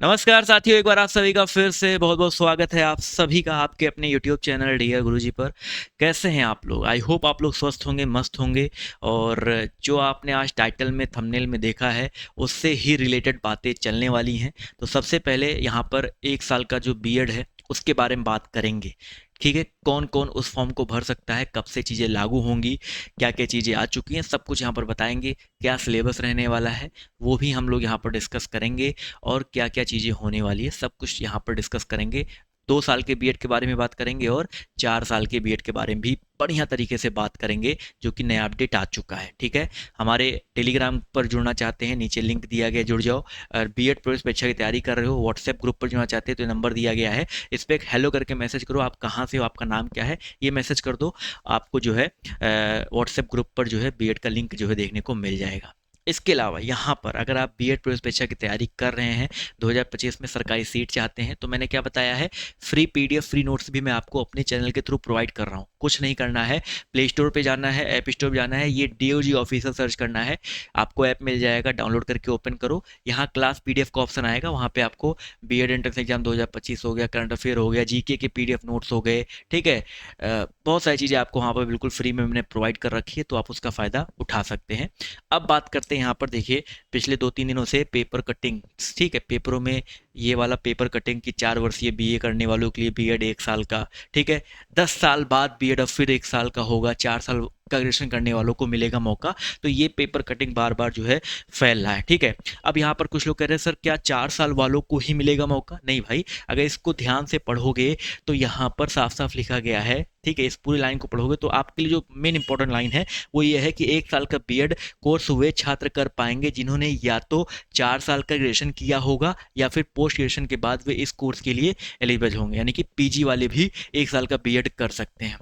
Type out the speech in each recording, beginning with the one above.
नमस्कार साथियों, एक बार आप सभी का फिर से बहुत बहुत स्वागत है आप सभी का आपके अपने YouTube चैनल डियर गुरुजी पर। कैसे हैं आप लोग? आई होप आप लोग स्वस्थ होंगे, मस्त होंगे। और जो आपने आज टाइटल में थंबनेल में देखा है उससे ही रिलेटेड बातें चलने वाली हैं। तो सबसे पहले यहाँ पर 1 साल का जो बीएड है उसके बारे में बात करेंगे। ठीक है, कौन कौन उस फॉर्म को भर सकता है, कब से चीज़ें लागू होंगी, क्या क्या चीज़ें आ चुकी हैं, सब कुछ यहाँ पर बताएंगे। क्या सिलेबस रहने वाला है वो भी हम लोग यहाँ पर डिस्कस करेंगे। और क्या-क्या चीज़ें होने वाली है सब कुछ यहाँ पर डिस्कस करेंगे। 2 साल के बीएड के बारे में बात करेंगे और 4 साल के बीएड के बारे में भी बढ़िया तरीके से बात करेंगे, जो कि नया अपडेट आ चुका है। ठीक है, हमारे टेलीग्राम पर जुड़ना चाहते हैं, नीचे लिंक दिया गया है, जुड़ जाओ। और बीएड प्रवेश परीक्षा की तैयारी कर रहे हो, व्हाट्सएप ग्रुप पर जुड़ना चाहते हैं तो नंबर दिया गया है, इस पर एक हेलो करके मैसेज करो। आप कहाँ से हो, आपका नाम क्या है, ये मैसेज कर दो। आपको जो है व्हाट्सएप ग्रुप पर जो है बीएड का लिंक जो है देखने को मिल जाएगा। इसके अलावा यहाँ पर अगर आप बीएड प्रवेश परीक्षा की तैयारी कर रहे हैं, 2025 में सरकारी सीट चाहते हैं, तो मैंने क्या बताया है, फ्री पीडीएफ फ्री नोट्स भी मैं आपको अपने चैनल के थ्रू प्रोवाइड कर रहा हूँ। कुछ नहीं करना है, प्ले स्टोर पे जाना है, ऐप स्टोर पे जाना है, ये डीओजी ऑफिशियल सर्च करना है, आपको ऐप मिल जाएगा, डाउनलोड करके ओपन करो। यहाँ क्लास पीडीएफ का ऑप्शन आएगा, वहाँ पे आपको बीएड एंट्रेंस एग्जाम 2025 हो गया, करंट अफेयर हो गया, जीके के पीडीएफ नोट्स हो गए। ठीक है, बहुत सारी चीज़ें आपको वहाँ पर बिल्कुल फ्री में मैंने प्रोवाइड कर रखी है, तो आप उसका फ़ायदा उठा सकते हैं। अब बात करते हैं यहाँ पर, देखिए पिछले 2-3 दिनों से पेपर कटिंग, ठीक है, पेपरों में ये वाला पेपर कटिंग की 4 वर्षीय बीए करने वालों के लिए बीएड 1 साल का, ठीक है, 10 साल बाद बीएड अब फिर 1 साल का होगा, 4 साल का ग्रेजुएशन करने वालों को मिलेगा मौका। तो ये पेपर कटिंग बार बार जो है फैल रहा है। ठीक है, अब यहाँ पर कुछ लोग कह रहे हैं सर क्या 4 साल वालों को ही मिलेगा मौका? नहीं भाई, अगर इसको ध्यान से पढ़ोगे तो यहाँ पर साफ साफ लिखा गया है, ठीक है, इस पूरी लाइन को पढ़ोगे तो आपके लिए जो मेन इंपॉर्टेंट लाइन है वो ये है कि 1 साल का बीएड कोर्स वे छात्र कर पाएंगे जिन्होंने या तो 4 साल का ग्रेजुएशन किया होगा या फिर पोस्ट ग्रेजुएशन के बाद वे इस कोर्स के लिए एलिजिबल होंगे, यानी कि पीजी वाले भी 1 साल का बीएड कर सकते हैं।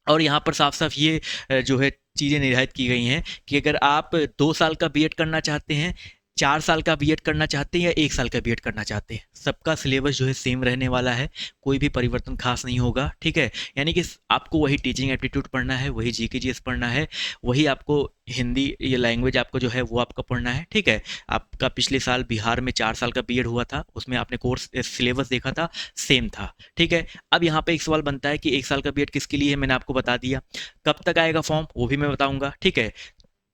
और यहाँ पर साफ साफ ये जो है चीज़ें निर्धारित की गई हैं कि अगर आप 2 साल का बीएड करना चाहते हैं, 4 साल का बीएड करना चाहते हैं या 1 साल का बीएड करना चाहते हैं, सबका सिलेबस जो है सेम रहने वाला है, कोई भी परिवर्तन खास नहीं होगा। ठीक है, यानी कि आपको वही टीचिंग एप्टीट्यूड पढ़ना है, वही जीके जीएस पढ़ना है, वही आपको हिंदी ये लैंग्वेज आपको जो है वो आपका पढ़ना है। ठीक है, आपका पिछले साल बिहार में 4 साल का बीएड हुआ था, उसमें आपने कोर्स सिलेबस देखा था, सेम था। ठीक है, अब यहाँ पे एक सवाल बनता है कि 1 साल का बीएड किसके लिए है, मैंने आपको बता दिया। कब तक आएगा फॉर्म वो भी मैं बताऊंगा। ठीक है,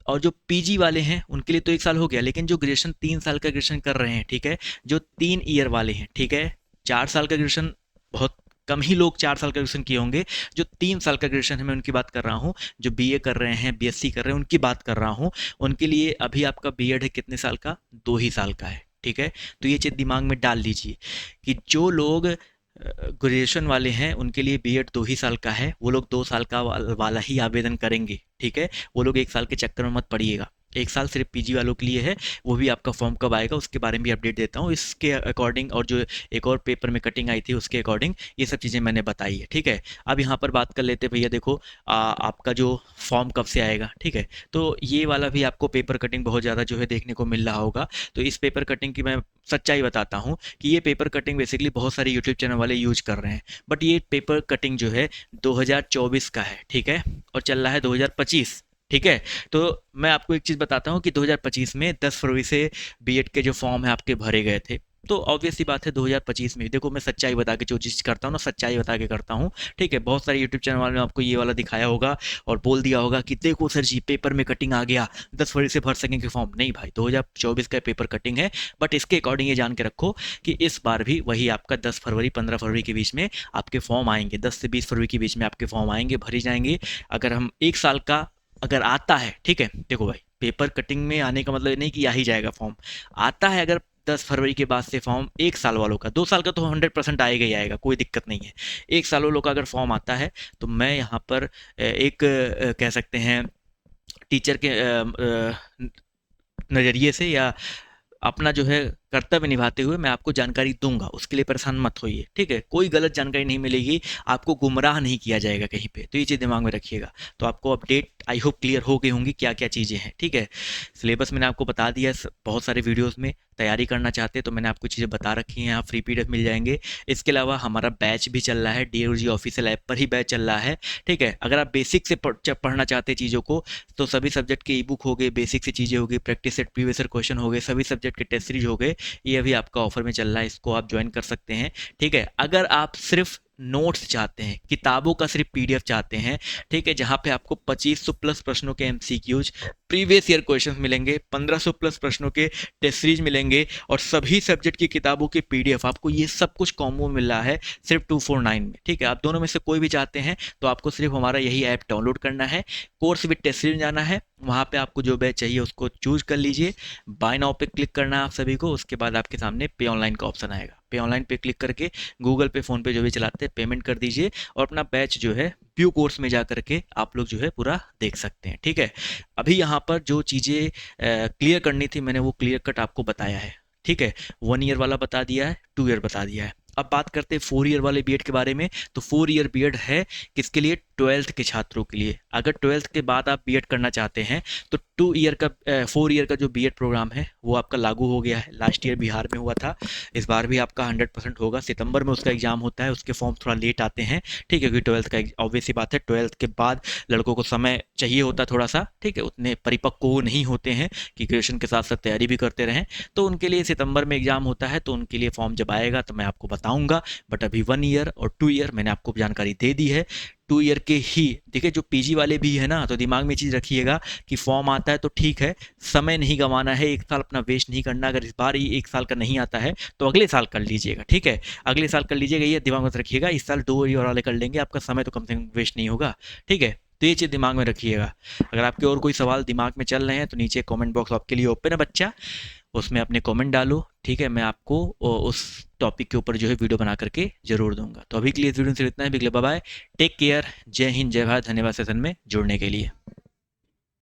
और जो पीजी वाले हैं उनके लिए तो 1 साल हो गया, लेकिन जो ग्रेजुएशन 3 साल का ग्रेजुएशन कर रहे हैं, ठीक है, जो 3 ईयर वाले हैं, ठीक है, 4 साल का ग्रेजुएशन बहुत कम ही लोग 4 साल का ग्रेजुएशन किए होंगे। जो 3 साल का ग्रेजुएशन है मैं उनकी बात कर रहा हूँ, जो बीए कर रहे हैं, बीएससी कर रहे हैं, उनकी बात कर रहा हूँ। उनके लिए अभी आपका बीएड है कितने साल का? 2 ही साल का है। ठीक है, तो ये चीज़ दिमाग में डाल लीजिए कि जो लोग ग्रेजुएशन वाले हैं उनके लिए बीएड 2 ही साल का है, वो लोग 2 साल का वाला ही आवेदन करेंगे। ठीक है, वो लोग 1 साल के चक्कर में मत पड़िएगा। 1 साल सिर्फ पीजी वालों के लिए है, वो भी आपका फॉर्म कब आएगा उसके बारे में भी अपडेट देता हूँ, इसके अकॉर्डिंग। और जो एक और पेपर में कटिंग आई थी उसके अकॉर्डिंग ये सब चीज़ें मैंने बताई है। ठीक है, अब यहाँ पर बात कर लेते भैया, देखो आपका जो फॉर्म कब से आएगा। ठीक है, तो ये वाला भी आपको पेपर कटिंग बहुत ज़्यादा जो है देखने को मिल रहा होगा। तो इस पेपर कटिंग की मैं सच्चाई बताता हूँ कि ये पेपर कटिंग बेसिकली बहुत सारे यूट्यूब चैनल वाले यूज कर रहे हैं, बट ये पेपर कटिंग जो है 2024 का है। ठीक है, और चल रहा है 2025। ठीक है, तो मैं आपको एक चीज़ बताता हूँ कि 2025 में 10 फरवरी से बीएड के जो फॉर्म है आपके भरे गए थे। तो ऑब्वियस सी बात है 2025 में, देखो मैं सच्चाई बता के जो चीज़ करता हूँ ना, सच्चाई बता के करता हूँ। ठीक है, बहुत सारे यूट्यूब चैनल वालों ने आपको ये वाला दिखाया होगा और बोल दिया होगा कि देखो सर जी पेपर में कटिंग आ गया, 10 फरवरी से भर सकेंगे फॉर्म। नहीं भाई, 2024 का पेपर कटिंग है, बट इसके अकॉर्डिंग ये जान के रखो कि इस बार भी वही आपका 10 फरवरी 15 फरवरी के बीच में आपके फॉर्म आएंगे, 10 से 20 फरवरी के बीच में आपके फॉर्म आएंगे, भरी जाएंगे। अगर हम 1 साल का अगर आता है, ठीक है, देखो भाई पेपर कटिंग में आने का मतलब ये नहीं कि आ ही जाएगा फॉर्म, आता है अगर 10 फरवरी के बाद से फॉर्म 1 साल वालों का, 2 साल का तो 100% आएगा ही आएगा, कोई दिक्कत नहीं है। 1 साल वालों का अगर फॉर्म आता है तो मैं यहाँ पर एक कह सकते हैं टीचर के नज़रिए से या अपना जो है कर्तव्य निभाते हुए मैं आपको जानकारी दूंगा, उसके लिए परेशान मत होइए। ठीक है, कोई गलत जानकारी नहीं मिलेगी, आपको गुमराह नहीं किया जाएगा कहीं पे, तो ये चीज़ दिमाग में रखिएगा। तो आपको अपडेट आई होप क्लियर हो गई होंगी क्या क्या चीज़ें हैं, ठीक है। सिलेबस मैंने आपको बता दिया है बहुत सारे वीडियोस में। तैयारी करना चाहते हैं तो मैंने आपको चीज़ें बता रखी हैं, आप फ्री पीडीएफ मिल जाएंगे। इसके अलावा हमारा बैच भी चल रहा है, डी गुरुजी ऑफिशियल ऐप पर ही बैच चल रहा है, ठीक है। अगर आप बेसिक से पढ़ना चाहते हैं चीज़ों को, तो सभी सब्जेक्ट के ई बुक हो गए, बेसिक से चीज़ें हो गई, practice set previous year question हो गए, सभी सब्जेक्ट के टेस्ट सीरीज हो गए, ये अभी आपका ऑफर में चल रहा है, इसको आप ज्वाइन कर सकते हैं, ठीक है। अगर आप सिर्फ नोट्स चाहते हैं, किताबों का सिर्फ पीडीएफ चाहते हैं, ठीक है, जहां पे आपको 2500 प्लस प्रश्नों के एमसीक्यूज, प्रीवियस ईयर क्वेश्चंस मिलेंगे, 1500 प्लस प्रश्नों के टेस्ट सीरीज मिलेंगे और सभी सब्जेक्ट की किताबों के पीडीएफ, आपको ये सब कुछ कॉम्बो मिल रहा है सिर्फ 249 में, ठीक है। आप दोनों में से कोई भी चाहते हैं तो आपको सिर्फ हमारा यही ऐप डाउनलोड करना है, कोर्स विद टेस्ट सीरीज जाना है, वहाँ पे आपको जो बैच चाहिए उसको चूज कर लीजिए, बाय नाउ पे क्लिक करना है आप सभी को, उसके बाद आपके सामने पे ऑनलाइन का ऑप्शन आएगा, पे ऑनलाइन पे क्लिक करके गूगल पे, फोन पे जो भी चलाते हैं पेमेंट कर दीजिए और अपना बैच जो है व्यू कोर्स में जा करके आप लोग जो है पूरा देख सकते हैं, ठीक है। अभी यहाँ पर जो चीज़ें क्लियर करनी थी मैंने वो क्लियर कट आपको बताया है, ठीक है। 1 ईयर वाला बता दिया है, 2 ईयर बता दिया है। अब बात करते हैं 4 ईयर वाले बीएड के बारे में। तो 4 ईयर बीएड है किसके लिए? 12th के छात्रों के लिए। अगर 12th के बाद आप बीएड करना चाहते हैं तो 4 ईयर का जो बीएड प्रोग्राम है वो आपका लागू हो गया है। लास्ट ईयर बिहार में हुआ था, इस बार भी आपका 100% होगा। सितंबर में उसका एग्जाम होता है, उसके फॉर्म थोड़ा लेट आते हैं, ठीक है, क्योंकि 12th का ऑब्वियस सी बात है, 12th के बाद लड़कों को समय चाहिए होता है थोड़ा सा, ठीक है, उतने परिपक्व वो नहीं होते हैं कि ग्रेजुएशन के साथ साथ तैयारी भी करते रहें, तो उनके लिए सितंबर में एग्जाम होता है, तो उनके लिए फॉर्म जब आएगा तो मैं आपको बताऊंगा। बट अभी 1 ईयर और 2 ईयर मैंने आपको जानकारी दे दी है। 2 ईयर के ही देखिए, जो पीजी वाले भी है ना, तो दिमाग में चीज़ रखिएगा कि फॉर्म आता है तो ठीक है, समय नहीं गंवाना है, 1 साल अपना वेस्ट नहीं करना। अगर इस बार ही 1 साल का नहीं आता है तो अगले साल कर लीजिएगा, ठीक है, अगले साल कर लीजिएगा, ये दिमाग में रखिएगा। इस साल 2 ईयर वाले कर लेंगे, आपका समय तो कम से कम वेस्ट नहीं होगा, ठीक है। तो ये चीज़ दिमाग में रखिएगा। अगर आपके और कोई सवाल दिमाग में चल रहे हैं तो नीचे कमेंट बॉक्स आपके लिए ओपन है बच्चा, उसमें अपने कमेंट डालो, ठीक है। मैं आपको उस टॉपिक के ऊपर जो है वीडियो बना करके जरूर दूंगा। तो अभी के लिए इस वीडियो से इतना है, बाय बाय, टेक केयर, जय हिंद, जय भारत, धन्यवाद सेशन में जुड़ने के लिए।